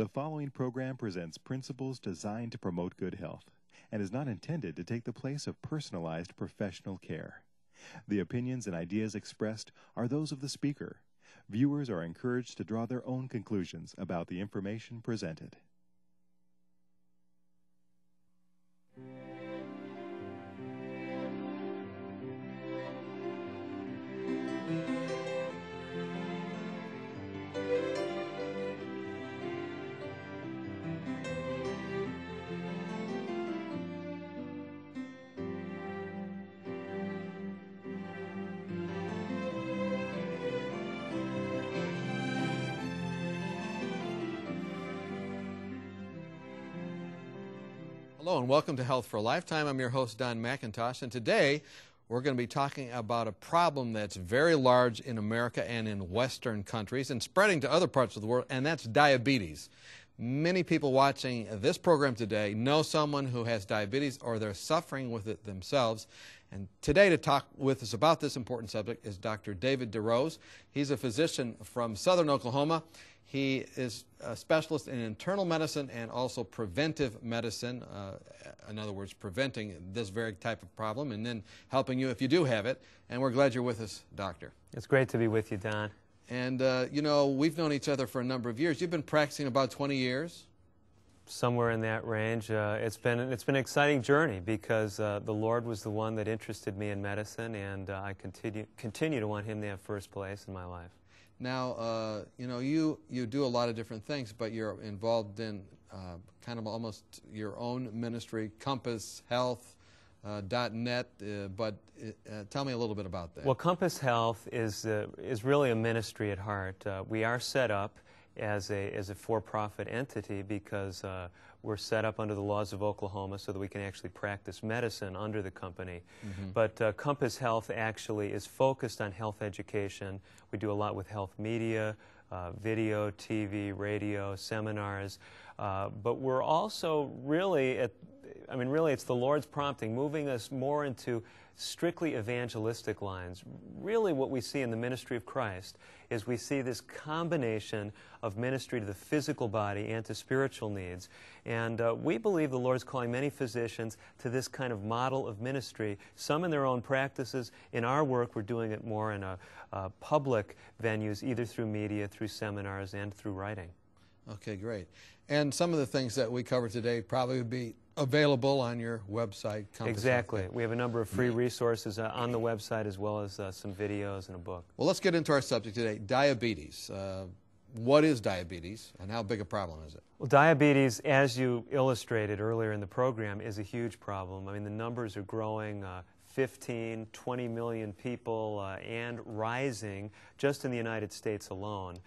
The following program presents principles designed to promote good health and is not intended to take the place of personalized professional care. The opinions and ideas expressed are those of the speaker. Viewers are encouraged to draw their own conclusions about the information presented. Hello and welcome to Health for a Lifetime. I'm your host, Don McIntosh, and today we're going to be talking about a problem that's very large in America and in Western countries and spreading to other parts of the world, and that's diabetes. Many people watching this program today know someone who has diabetes or they're suffering with it themselves. And today to talk with us about this important subject is Dr. David DeRose. He's a physician from Southern Oklahoma. He is a specialist in internal medicine and also preventive medicine, in other words, preventing this very type of problem and then helping you if you do have it. And we're glad you're with us, Doctor. It's great to be with you, Don. And, you know, we've known each other for a number of years. You've been practicing about 20 years? Somewhere in that range. It's been an exciting journey because the Lord was the one that interested me in medicine, and I continue to want Him to have first place in my life. Now, you know, you do a lot of different things, but you're involved in kind of almost your own ministry, Compass Health. .net, but tell me a little bit about that. Well, Compass Health is really a ministry at heart. We are set up as a for-profit entity because we're set up under the laws of Oklahoma so that we can actually practice medicine under the company. Mm-hmm. But Compass Health actually is focused on health education. We do a lot with health media, video, TV, radio, seminars, but we're also really it's the Lord's prompting, moving us more into strictly evangelistic lines. Really what we see in the ministry of Christ is we see this combination of ministry to the physical body and to spiritual needs. And we believe the Lord's calling many physicians to this kind of model of ministry, some in their own practices. In our work, we're doing it more in public venues, either through media, through seminars, and through writing. Okay, great. And some of the things that we cover today probably would be available on your website. Compass Exactly. Health. We have a number of free resources on the website as well as some videos and a book. Well, let's get into our subject today, diabetes. What is diabetes and how big a problem is it? Well, diabetes, as you illustrated earlier in the program, is a huge problem. I mean, the numbers are growing. 15, 20 million people and rising just in the United States alone.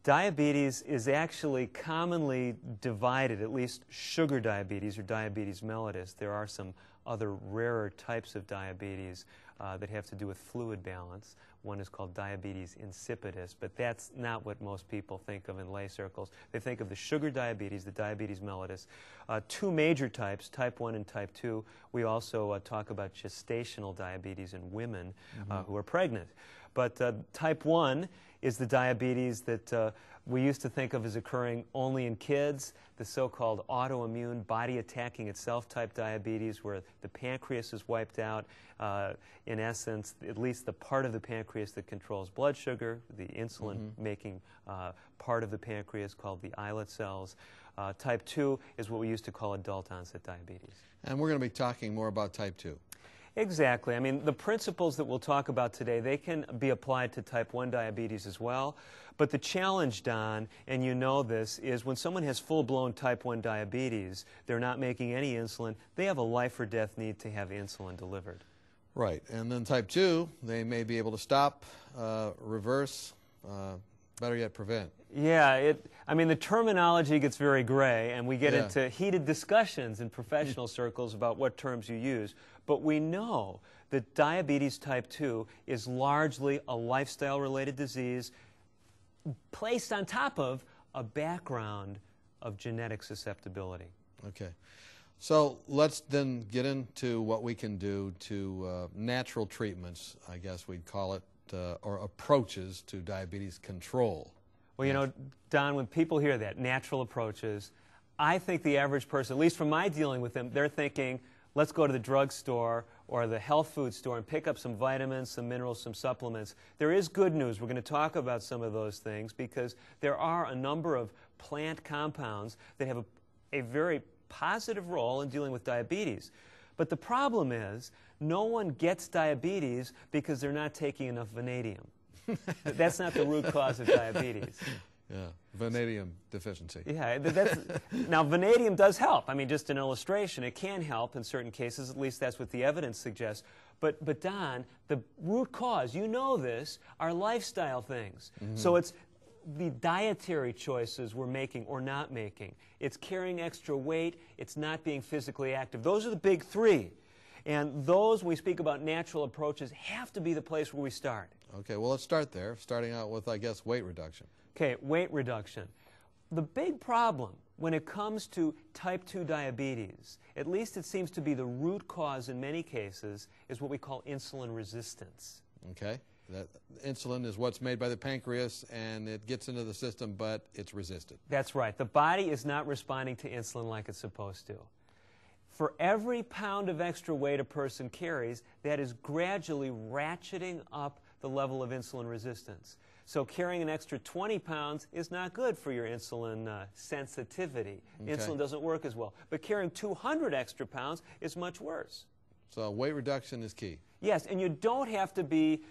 Diabetes is actually commonly divided, at least sugar diabetes or diabetes mellitus. There are some other rarer types of diabetes that have to do with fluid balance. One is called diabetes insipidus, but that's not what most people think of in lay circles. They think of the sugar diabetes, the diabetes mellitus. Two major types, type 1 and type 2. We also talk about gestational diabetes in women who are pregnant. But type 1 is the diabetes that we used to think of as occurring only in kids, the so-called autoimmune, body-attacking itself type diabetes where the pancreas is wiped out. In essence, at least the part of the pancreas that controls blood sugar, the insulin-making part of the pancreas called the islet cells. Type 2 is what we used to call adult-onset diabetes. And we're going to be talking more about type 2. Exactly. I mean, the principles that we'll talk about today, they can be applied to type 1 diabetes as well. But the challenge, Don, and you know this, is when someone has full-blown type 1 diabetes, they're not making any insulin, they have a life or death need to have insulin delivered. Right. And then type 2, they may be able to stop, reverse, better yet prevent. Yeah, I mean, the terminology gets very gray, and we get into heated discussions in professional circles about what terms you use. But we know that diabetes type 2 is largely a lifestyle-related disease placed on top of a background of genetic susceptibility. Okay. So let's then get into what we can do to natural treatments, I guess we'd call it, or approaches to diabetes control. Well, you know, Don, when people hear that, natural approaches, I think the average person, at least from my dealing with them, they're thinking, let's go to the drugstore or the health food store and pick up some vitamins, some minerals, some supplements. There is good news. We're going to talk about some of those things because there are a number of plant compounds that have a very positive role in dealing with diabetes. But the problem is, no one gets diabetes because they're not taking enough vanadium. That's not the root cause of diabetes. Yeah, vanadium deficiency. Yeah, now vanadium does help. I mean, just an illustration, it can help in certain cases, at least that's what the evidence suggests. But Don, the root cause, you know this, are lifestyle things. So it's the dietary choices we're making or not making. It's carrying extra weight, it's not being physically active. Those are the big three. And those, when we speak about natural approaches, have to be the place where we start. Okay, well, let's start there, starting out with, I guess, weight reduction. Okay, weight reduction. The big problem when it comes to type 2 diabetes, at least it seems to be the root cause in many cases, is what we call insulin resistance. Okay, that insulin is what's made by the pancreas, and it gets into the system, but it's resisted. That's right. The body is not responding to insulin like it's supposed to. For every pound of extra weight a person carries, that is gradually ratcheting up the level of insulin resistance. So carrying an extra 20 pounds is not good for your insulin sensitivity. Okay. Insulin doesn't work as well. But carrying 200 extra pounds is much worse. So weight reduction is key. Yes, and you don't have to be,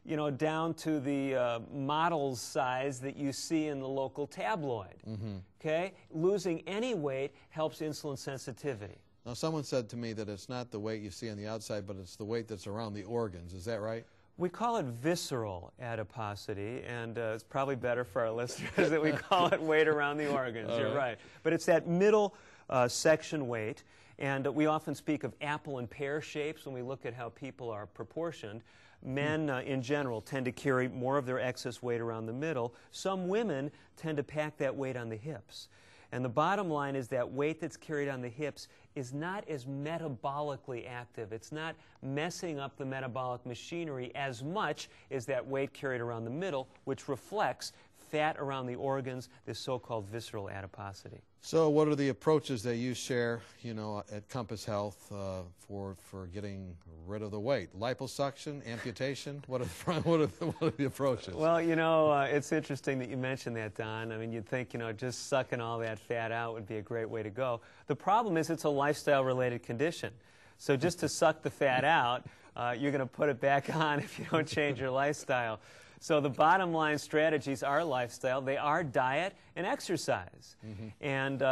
you know, down to the model's size that you see in the local tabloid. Okay? Losing any weight helps insulin sensitivity. Now, someone said to me that it's not the weight you see on the outside, but it's the weight that's around the organs. Is that right? We call it visceral adiposity, and it's probably better for our listeners that we call it weight around the organs. You're right. But it's that middle section weight, and we often speak of apple and pear shapes when we look at how people are proportioned. Men, in general, tend to carry more of their excess weight around the middle. Some women tend to pack that weight on the hips. And the bottom line is that weight that's carried on the hips is not as metabolically active. It's not messing up the metabolic machinery as much as that weight carried around the middle, which reflects fat around the organs, this so-called visceral adiposity. So what are the approaches that you share, you know, at Compass Health for getting rid of the weight? Liposuction, amputation? What are the approaches? Well, you know, it's interesting that you mentioned that, Don. I mean, you'd think, you know, just sucking all that fat out would be a great way to go. The problem is it's a lifestyle-related condition. So just to suck the fat out, you're going to put it back on if you don't change your lifestyle. So the bottom line strategies are lifestyle. They are diet and exercise, and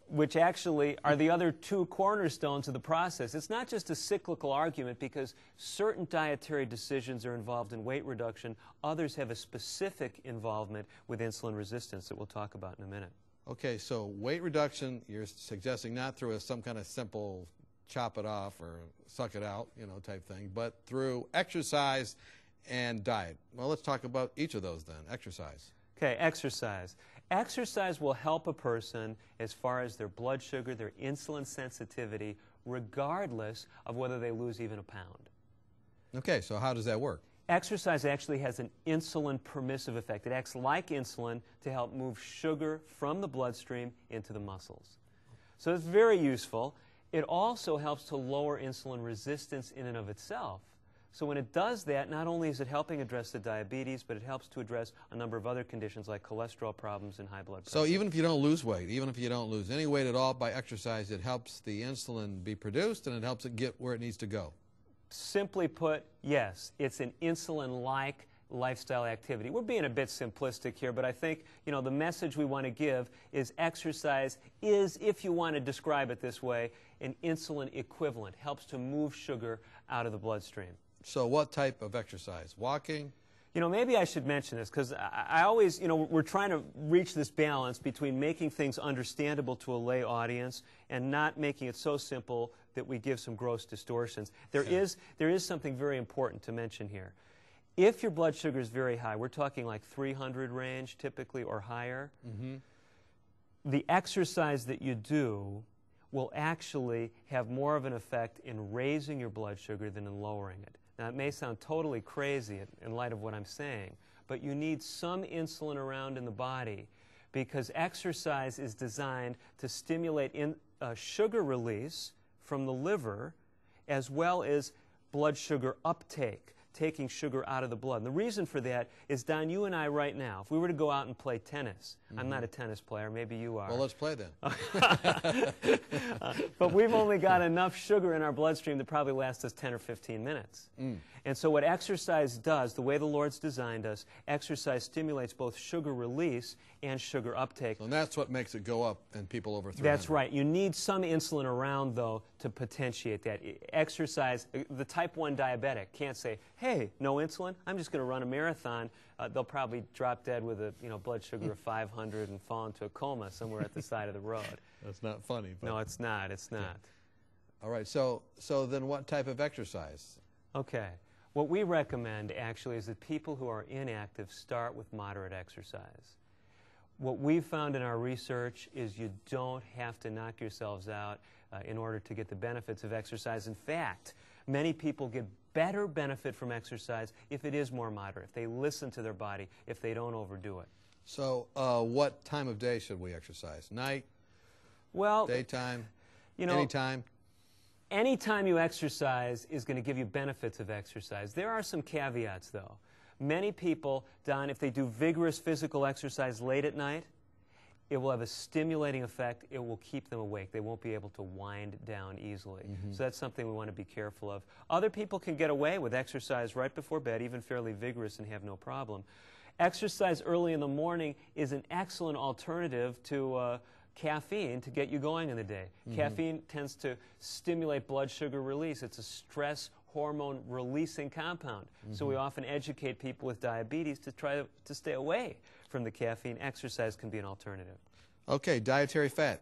which actually are the other two cornerstones of the process. It's not just a cyclical argument because certain dietary decisions are involved in weight reduction. Others have a specific involvement with insulin resistance that we'll talk about in a minute. Okay, so weight reduction, you're suggesting not through some kind of simple chop it off or suck it out, you know, type thing, but through exercise and diet. Well, let's talk about each of those then. Exercise. Okay, exercise. Exercise will help a person as far as their blood sugar, their insulin sensitivity, regardless of whether they lose even a pound. Okay, so how does that work? Exercise actually has an insulin permissive effect. It acts like insulin to help move sugar from the bloodstream into the muscles. So it's very useful. It also helps to lower insulin resistance in and of itself. So when it does that, not only is it helping address the diabetes, but it helps to address a number of other conditions like cholesterol problems and high blood pressure. So even if you don't lose weight, even if you don't lose any weight at all by exercise, it helps the insulin be produced and it helps it get where it needs to go. Simply put, yes, it's an insulin-like lifestyle activity. We're being a bit simplistic here, but I think, you know, the message we want to give is exercise is, if you want to describe it this way, an insulin equivalent. Helps to move sugar out of the bloodstream. So what type of exercise? Walking? You know, maybe I should mention this because I always, you know, we're trying to reach this balance between making things understandable to a lay audience and not making it so simple that we give some gross distortions. There is something very important to mention here. If your blood sugar is very high, we're talking like 300 range typically or higher, the exercise that you do will actually have more of an effect in raising your blood sugar than in lowering it. Now, it may sound totally crazy in light of what I'm saying, but you need some insulin around in the body because exercise is designed to stimulate sugar release from the liver as well as blood sugar uptake, taking sugar out of the blood. And the reason for that is, Don, you and I right now, if we were to go out and play tennis, I'm not a tennis player, maybe you are. Well, let's play then. But we've only got enough sugar in our bloodstream to probably last us 10 or 15 minutes. And so what exercise does, the way the Lord's designed us, exercise stimulates both sugar release and sugar uptake. And that's what makes it go up in people over 300. That's right. You need some insulin around, though, to potentiate that. Exercise, the type 1 diabetic can't say, hey, no insulin, I'm just going to run a marathon. They'll probably drop dead with a blood sugar of 500 and fall into a coma somewhere at the side of the road. That's not funny. But No, it's not. It's not. Yeah. All right. So then what type of exercise? Okay. What we recommend, actually, is that people who are inactive start with moderate exercise. What we've found in our research is you don't have to knock yourselves out in order to get the benefits of exercise. In fact, many people get better benefit from exercise if it is more moderate, if they listen to their body, if they don't overdo it. So what time of day should we exercise? Night? Well, daytime? Anytime? Anytime? Anytime you exercise is going to give you benefits of exercise. There are some caveats, though. Many people, Don, if they do vigorous physical exercise late at night, it will have a stimulating effect. It will keep them awake. They won't be able to wind down easily. So that's something we want to be careful of. Other people can get away with exercise right before bed, even fairly vigorous, and have no problem. Exercise early in the morning is an excellent alternative to caffeine to get you going in the day. Caffeine tends to stimulate blood sugar release. It's a stress hormone releasing compound. So we often educate people with diabetes to try to stay away from the caffeine. Exercise can be an alternative. Okay, dietary fat.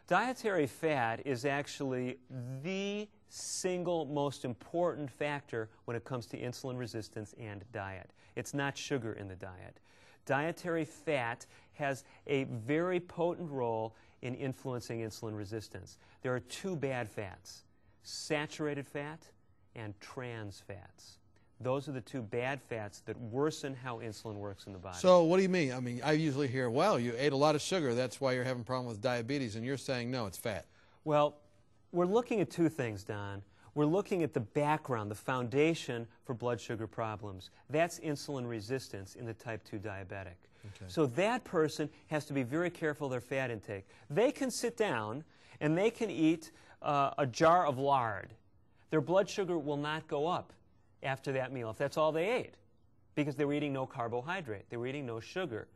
Dietary fat is actually the single most important factor when it comes to insulin resistance and diet. It's not sugar in the diet. Dietary fat has a very potent role in influencing insulin resistance. There are two bad fats, saturated fat and trans fats. Those are the two bad fats that worsen how insulin works in the body. So what do you mean? I mean, I usually hear, well, you ate a lot of sugar, that's why you're having a problem with diabetes, and you're saying, no, it's fat. Well, we're looking at two things, Don. We're looking at the background, the foundation for blood sugar problems. That's insulin resistance in the type 2 diabetic. Okay. So that person has to be very careful of their fat intake. They can sit down and they can eat a jar of lard. Their blood sugar will not go up after that meal if that's all they ate, because they were eating no carbohydrate. They were eating no sugar.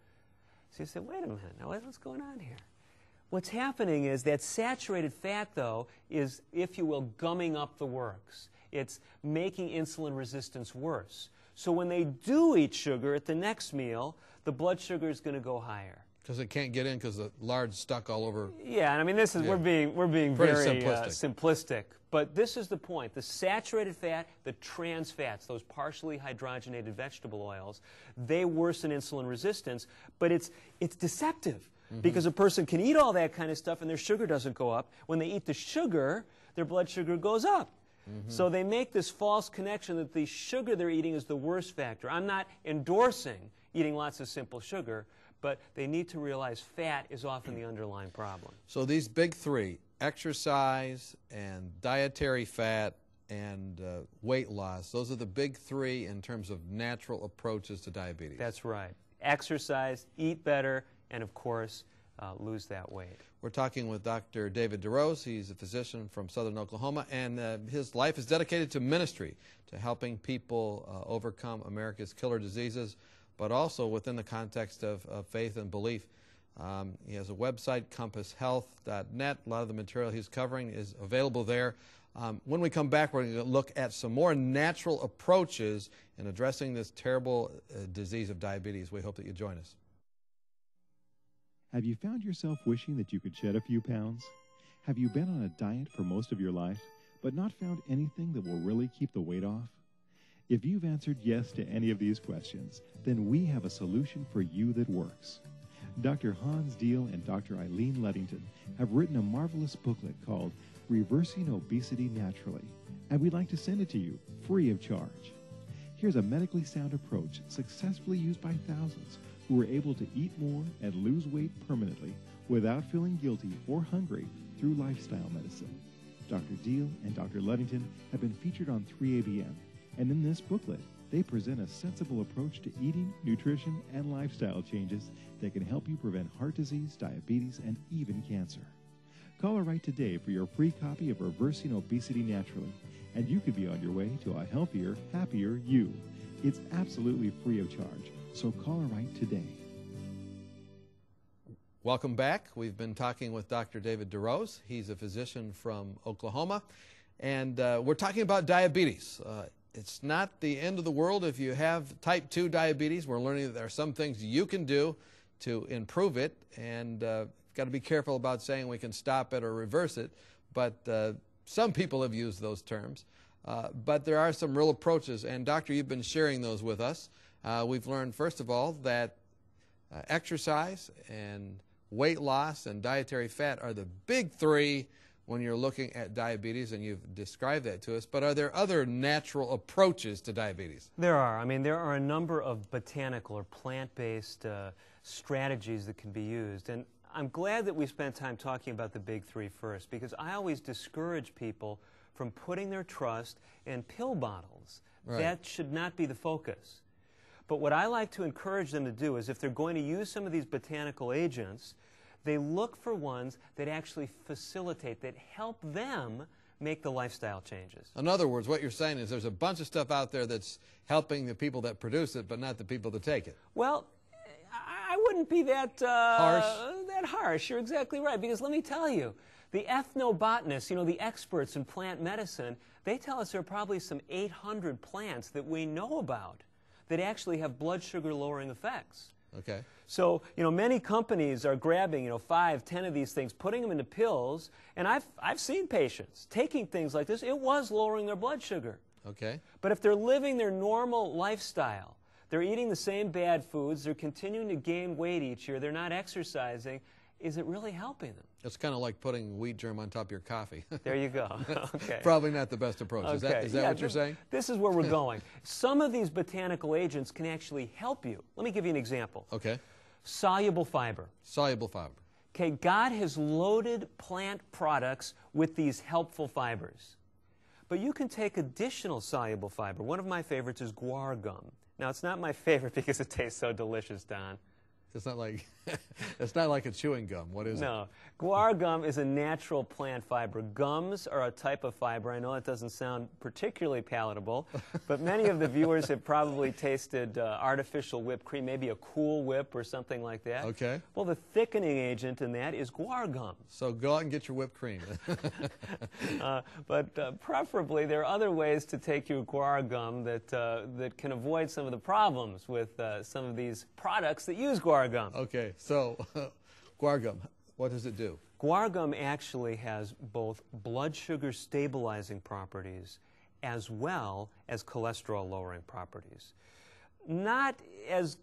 So you say, wait a minute, now what's going on here? What's happening is that saturated fat, though, is, if you will, gumming up the works. It's making insulin resistance worse. So when they do eat sugar at the next meal, the blood sugar is going to go higher. Because it can't get in because the lard's stuck all over. Yeah, and I mean, this is, we're being Pretty very simplistic. But this is the point. The saturated fat, the trans fats, those partially hydrogenated vegetable oils, they worsen insulin resistance, but it's deceptive. Because a person can eat all that kind of stuff and their sugar doesn't go up. When they eat the sugar, their blood sugar goes up. So they make this false connection that the sugar they're eating is the worst factor. I'm not endorsing eating lots of simple sugar, but they need to realize fat is often the underlying problem. So these big three, exercise and dietary fat and weight loss, those are the big three in terms of natural approaches to diabetes. That's right. Exercise, eat better, and of course, lose that weight. We're talking with Dr. David DeRose. He's a physician from Southern Oklahoma, and his life is dedicated to ministry, to helping people overcome America's killer diseases, but also within the context of faith and belief. He has a website, compasshealth.net. A lot of the material he's covering is available there. When we come back, we're going to look at some more natural approaches in addressing this terrible disease of diabetes. We hope that you join us. Have you found yourself wishing that you could shed a few pounds? Have you been on a diet for most of your life, but not found anything that will really keep the weight off? If you've answered yes to any of these questions, then we have a solution for you that works. Dr. Hans Deal and Dr. Eileen Ludington have written a marvelous booklet called Reversing Obesity Naturally, and we'd like to send it to you free of charge. Here's a medically sound approach successfully used by thousands who were able to eat more and lose weight permanently without feeling guilty or hungry through lifestyle medicine. Dr. Deal and Dr. Ludington have been featured on 3ABN, and in this booklet, they present a sensible approach to eating, nutrition, and lifestyle changes that can help you prevent heart disease, diabetes, and even cancer. Call or write today for your free copy of Reversing Obesity Naturally, and you could be on your way to a healthier, happier you. It's absolutely free of charge, so call or write today. Welcome back. We've been talking with Dr. David DeRose. He's a physician from Oklahoma, and we're talking about diabetes. It's not the end of the world if you have type 2 diabetes. We're learning that there are some things you can do to improve it, and got to be careful about saying we can stop it or reverse it, but some people have used those terms. But there are some real approaches, and Doctor, you've been sharing those with us. We've learned, first of all, that exercise and weight loss and dietary fat are the big three when you're looking at diabetes, and you've described that to us. But are there other natural approaches to diabetes? There are. I mean, there are a number of botanical or plant-based strategies that can be used. And I'm glad that we spent time talking about the big three first, because I always discourage people from putting their trust in pill bottles. Right. That should not be the focus. But what I like to encourage them to do is, if they're going to use some of these botanical agents, they look for ones that actually facilitate, that help them make the lifestyle changes. In other words, what you're saying is there's a bunch of stuff out there that's helping the people that produce it, but not the people that take it. Well, I wouldn't be that harsh. You're exactly right, because let me tell you, the ethnobotanists, you know, the experts in plant medicine, they tell us there are probably some 800 plants that we know about that actually have blood sugar lowering effects. Okay. So, you know, many companies are grabbing, you know, 5, 10 of these things, putting them into pills, and I've seen patients taking things like this. It was lowering their blood sugar. Okay. But if they're living their normal lifestyle, they're eating the same bad foods, they're continuing to gain weight each year, they're not exercising, is it really helping them? It's kind of like putting wheat germ on top of your coffee. There you go. Okay. Probably not the best approach. Okay. Is that what you're saying? This is where we're going. Some of these botanical agents can actually help you. Let me give you an example. Okay. Soluble fiber. Soluble fiber. Okay, God has loaded plant products with these helpful fibers. But you can take additional soluble fiber. One of my favorites is guar gum. Now, it's not my favorite because it tastes so delicious, Don. It's not like it's not like a chewing gum. What is it? No. Guar gum is a natural plant fiber. Gums are a type of fiber. I know it doesn't sound particularly palatable, but many of the viewers have probably tasted artificial whipped cream, maybe a Cool Whip or something like that. Okay. Well, the thickening agent in that is guar gum. So go out and get your whipped cream. But preferably, there are other ways to take your guar gum that can avoid some of the problems with some of these products that use guar gum. Okay, so guar gum, what does it do? Guar gum actually has both blood sugar stabilizing properties as well as cholesterol lowering properties. Not as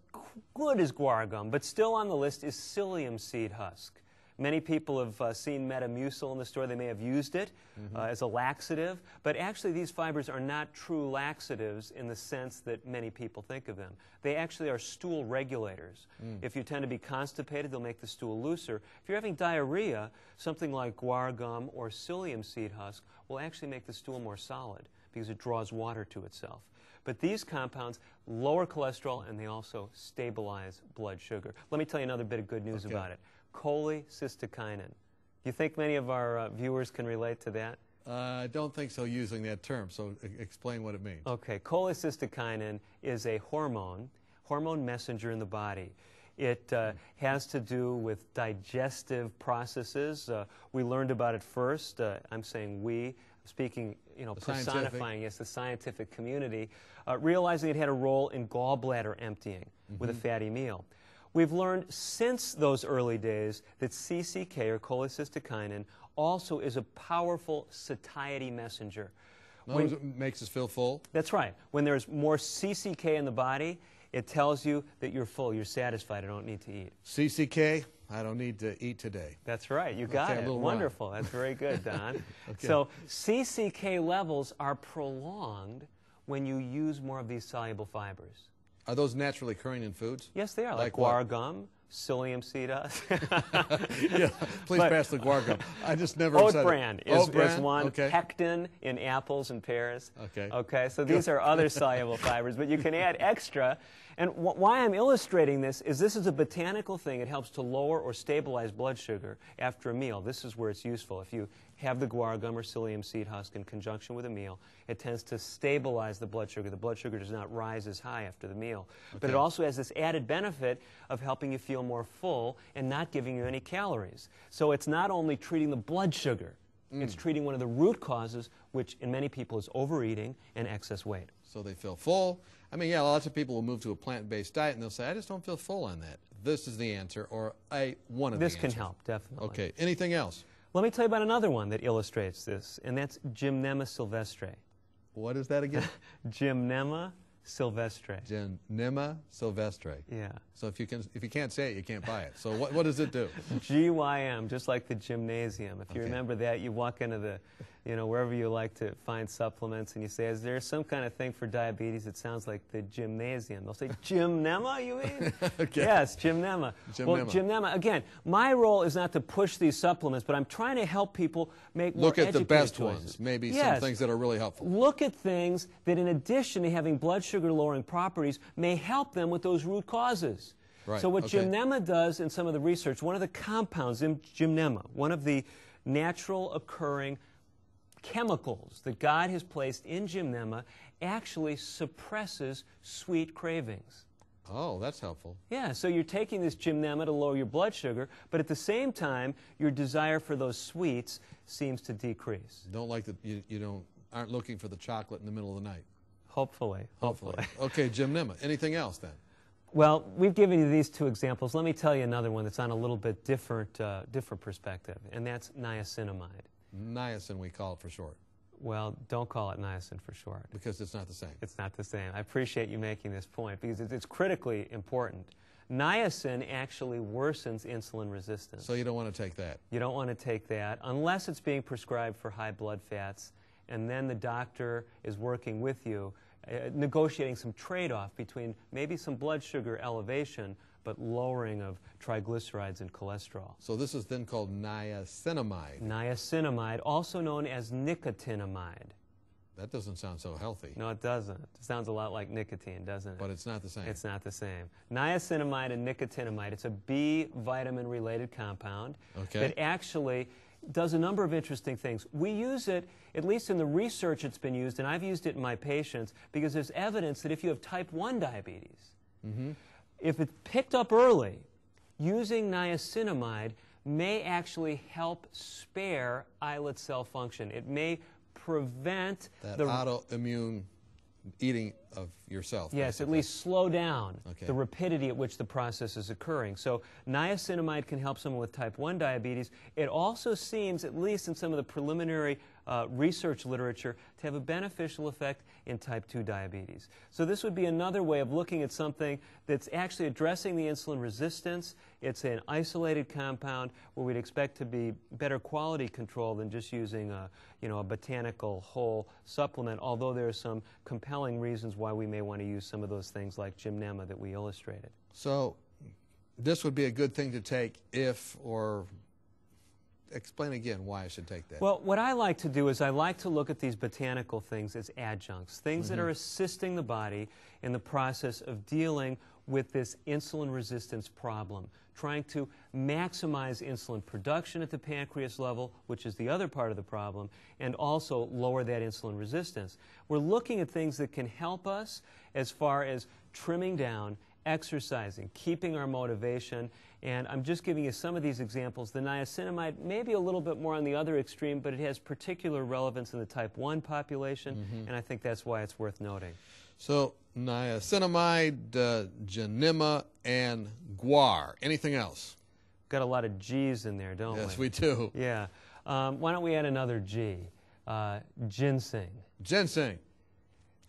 good as guar gum, but still on the list is psyllium seed husk. Many people have seen Metamucil in the store. They may have used it as a laxative, but actually these fibers are not true laxatives in the sense that many people think of them. They actually are stool regulators. If you tend to be constipated, they'll make the stool looser. If you're having diarrhea, something like guar gum or psyllium seed husk will actually make the stool more solid because it draws water to itself. But these compounds lower cholesterol, and they also stabilize blood sugar. Let me tell you another bit of good news about it. Cholecystokinin. You think many of our viewers can relate to that? I don't think so, using that term, so explain what it means. Okay, cholecystokinin is a hormone messenger in the body. It has to do with digestive processes. We learned about it first. I'm saying we, speaking, you know, personifying, yes, the scientific community, realizing it had a role in gallbladder emptying with a fatty meal. We've learned since those early days that CCK, or cholecystokinin, also is a powerful satiety messenger. It makes us feel full? That's right. When there's more CCK in the body, it tells you that you're full, you're satisfied, I don't need to eat. CCK, I don't need to eat today. That's right. You got it. Wonderful. That's very good, Don. So CCK levels are prolonged when you use more of these soluble fibers. Are those naturally occurring in foods? Yes, they are, like what? guar gum, psyllium seed husk. Yeah, please pass the guar gum. I just never Oat said bran it. is one. Okay. Pectin in apples and pears. Okay. Okay, so these are other soluble fibers, but you can add extra. And why I'm illustrating this is a botanical thing. It helps to lower or stabilize blood sugar after a meal. This is where it's useful. If you have the guar gum or psyllium seed husk in conjunction with a meal, it tends to stabilize the blood sugar. The blood sugar does not rise as high after the meal. Okay. But it also has this added benefit of helping you feel more full and not giving you any calories. So it's not only treating the blood sugar, it's treating one of the root causes, which in many people is overeating and excess weight. So they feel full. I mean, yeah, lots of people will move to a plant-based diet and they'll say, I just don't feel full on that. This is the answer, or one of the answers. This can help, definitely. Okay. Anything else? Let me tell you about another one that illustrates this, and that's Gymnema sylvestre. What is that again? Gymnema sylvestre. Gymnema sylvestre. Yeah. So if you can't say it, you can't buy it. So what does it do? GYM, just like the gymnasium. If you Okay. remember that, you walk into the, wherever you like to find supplements, and you say, is there some kind of thing for diabetes that sounds like the gymnasium? They'll say, Gymnema, you mean? Okay. Yes, Gymnema. Well, Gymnema, again, my role is not to push these supplements, but I'm trying to help people make more Look at the educated best choices. ones, maybe Yes. some things that are really helpful. Look at things that, in addition to having blood sugar lowering properties, may help them with those root causes. Right, So what okay. Gymnema does in some of the research, one of the compounds in Gymnema, one of the natural occurring chemicals that God has placed in Gymnema, actually suppresses sweet cravings. Oh, that's helpful. Yeah, so you're taking this Gymnema to lower your blood sugar, but at the same time, your desire for those sweets seems to decrease. Don't like that you aren't looking for the chocolate in the middle of the night. Hopefully. Okay, Gymnema. Anything else then? Well, we've given you these two examples. Let me tell you another one that's on a little bit different perspective, and that's niacinamide. Niacin, we call it for short. Well, don't call it niacin for short. Because it's not the same. It's not the same. I appreciate you making this point because it's critically important. Niacin actually worsens insulin resistance. So you don't want to take that. You don't want to take that unless it's being prescribed for high blood fats, and then the doctor is working with you, negotiating some trade-off between maybe some blood sugar elevation but lowering of triglycerides and cholesterol. So this is then called niacinamide. Niacinamide, also known as nicotinamide. That doesn't sound so healthy. No, it doesn't. It sounds a lot like nicotine, doesn't it? But it's not the same. It's not the same. Niacinamide and nicotinamide, it's a B vitamin-related compound that actually does a number of interesting things. We use it, at least in the research it's been used, and I've used it in my patients, because there's evidence that if you have type 1 diabetes, if it's picked up early, using niacinamide may actually help spare islet cell function. It may prevent that the autoimmune eating of yourself. Yes, basically. at least slow down Okay. the rapidity at which the process is occurring. So niacinamide can help someone with type 1 diabetes. It also seems, at least in some of the preliminary research literature, to have a beneficial effect in type 2 diabetes. So this would be another way of looking at something that's actually addressing the insulin resistance. It's an isolated compound where we'd expect to be better quality control than just using a botanical whole supplement, although there are some compelling reasons why we may want to use some of those things like Gymnema that we illustrated. So this would be a good thing to take if, or explain again why I should take that. Well, what I like to do is I like to look at these botanical things as adjuncts, things that are assisting the body in the process of dealing with this insulin resistance problem, trying to maximize insulin production at the pancreas level, which is the other part of the problem, and also lower that insulin resistance. We're looking at things that can help us as far as trimming down, exercising, keeping our motivation, and I'm just giving you some of these examples. The niacinamide may be a little bit more on the other extreme, but it has particular relevance in the type 1 population, and I think that's why it's worth noting. So niacinamide, Gymnema, and guar. Anything else? Got a lot of G's in there, don't we? Yes, we do. Yeah. Why don't we add another G? Ginseng. Ginseng.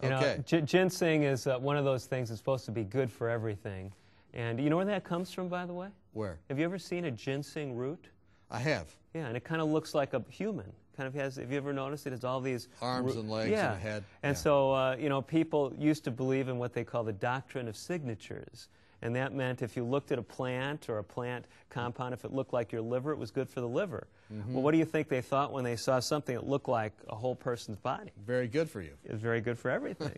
You Okay. know, ginseng is one of those things that's supposed to be good for everything. And you know where that comes from, by the way? Where? Have you ever seen a ginseng root? I have. Yeah, and it kind of looks like a human. kind of has, have you ever noticed it? It's all these arms and legs yeah. and a head. And yeah. so, you know, people used to believe in what they call the doctrine of signatures. And that meant if you looked at a plant or a plant compound, if it looked like your liver, it was good for the liver. Mm-hmm. Well, what do you think they thought when they saw something that looked like a whole person's body? Very good for you. It was very good for everything.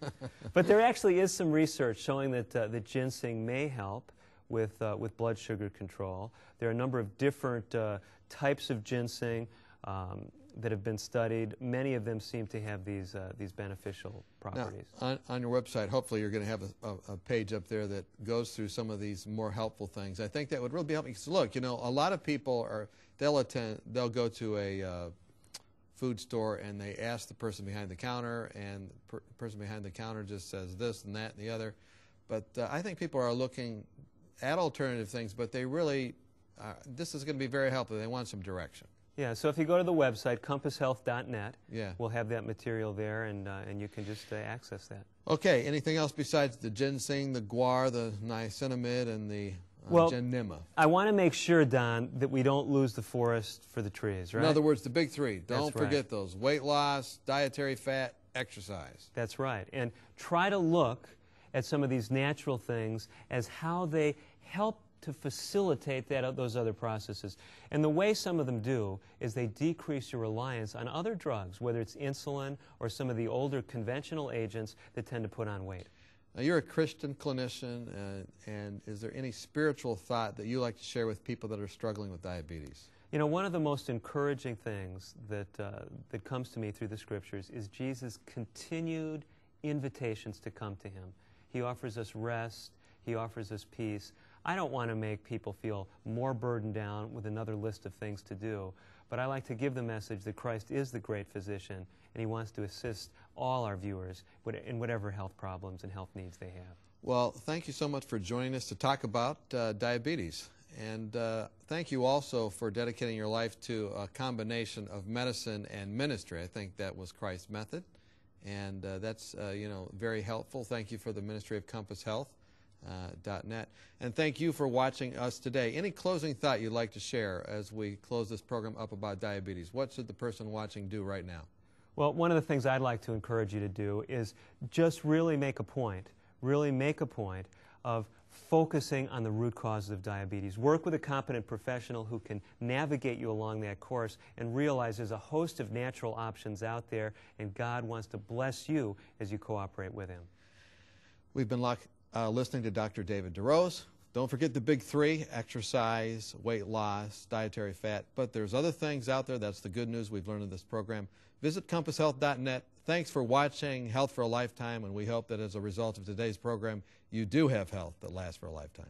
But there actually is some research showing that that ginseng may help with blood sugar control. There are a number of different types of ginseng that have been studied. Many of them seem to have these beneficial properties. Now, on your website, hopefully you're going to have a page up there that goes through some of these more helpful things. I think that would really be helpful. Because look, you know, a lot of people they'll go to a food store and they ask the person behind the counter, and the person behind the counter just says this and that and the other. But I think people are looking at alternative things, but they really, this is going to be very helpful. They want some direction. Yeah, so if you go to the website, compasshealth.net, yeah. we'll have that material there, and you can just access that. Okay, anything else besides the ginseng, the guar, the niacinamide, and the gymnema? I want to make sure, Don, that we don't lose the forest for the trees, right? In other words, the big three. Don't That's forget right. those. Weight loss, dietary fat, exercise. That's right. And try to look at some of these natural things as how they help to facilitate those other processes. And the way some of them do is they decrease your reliance on other drugs, whether it's insulin or some of the older conventional agents that tend to put on weight. Now, you're a Christian clinician, and is there any spiritual thought that you like to share with people that are struggling with diabetes? You know, one of the most encouraging things that comes to me through the Scriptures is Jesus' continued invitations to come to Him. He offers us rest. He offers us peace. I don't want to make people feel more burdened down with another list of things to do, but I like to give the message that Christ is the great physician, and He wants to assist all our viewers in whatever health problems and health needs they have. Well, thank you so much for joining us to talk about diabetes. And thank you also for dedicating your life to a combination of medicine and ministry. I think that was Christ's method, and that's you know, very helpful. Thank you for the ministry of Compass Health. .net. And thank you for watching us today. Any closing thought you'd like to share as we close this program up about diabetes? What should the person watching do right now? Well, one of the things I'd like to encourage you to do is just really make a point of focusing on the root causes of diabetes. Work with a competent professional who can navigate you along that course, and realize there's a host of natural options out there, and God wants to bless you as you cooperate with Him. We've been listening to Dr. David DeRose. Don't forget the big three: exercise, weight loss, dietary fat. But there's other things out there. That's the good news we've learned in this program. Visit compasshealth.net. Thanks for watching Health for a Lifetime, and we hope that as a result of today's program, you do have health that lasts for a lifetime.